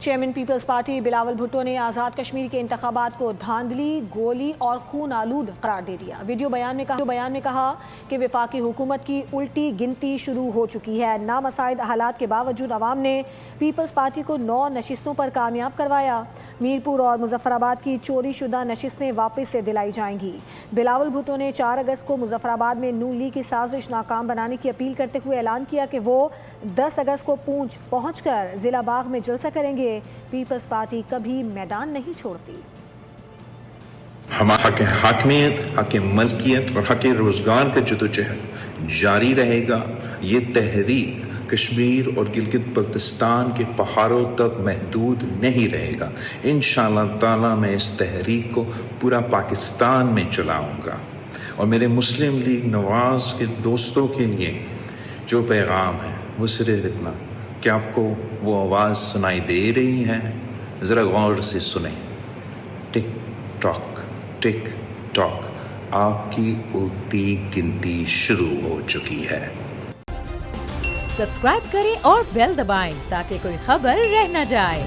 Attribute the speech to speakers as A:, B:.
A: Chairman Peoples Party Bilawal Bhutto نے آزاد کشمیر کے انتخابات کو دھاندلی، گولی اور خون آلود قرار دے دیا۔ ویڈیو بیان میں کہا کہ وفاقی حکومت کی الٹی گنتی شروع ہو چکی ہے۔ نامساعد حالات کے باوجود عوام نے پیپلز پارٹی کو 9 نشستوں پر کامیاب کروایا۔ میرپور اور مظفر آباد کی چوری شدہ نشستیں واپس سے دلائی جائیں گی۔ بلاول بھٹو نے 4 اگست کو مظفر آباد میں نون لیگ کی سازش ناکام بنانے کی اپیل کرتے ہوئے اعلان کیا کہ وہ 10 اگست کو پونچھ پہنچ کر ضلع باغ میں جلسہ کریں گے۔ پیپلز پارٹی کبھی میدان نہیں چھوڑتی۔
B: ہمارا حق حاکمیت، حق ملکیت اور حق روزگار کا جدوجہد جاری رہے گا۔ یہ تحریک کشمیر اور گلگت بلتستان کے پہاڑوں تک محدود نہیں رہے گا۔ انشاءاللہ تعالی میں اس تحریک کو پورا پاکستان میں چلاؤں گا۔ اور میرے مسلم لیگ نواز کے دوستوں کے لیے جو پیغام ہے وہ صرف اتنا کہ آپ کو وہ آواز سنائی دے رہی ہے، ذرا غور سے سنیں۔ ٹک ٹاک ٹک ٹاک، آپ کی الٹی گنتی شروع ہو چکی ہے۔
C: سبسکرائب کریں اور بیل دبائیں تاکہ کوئی خبر رہ نہ جائے۔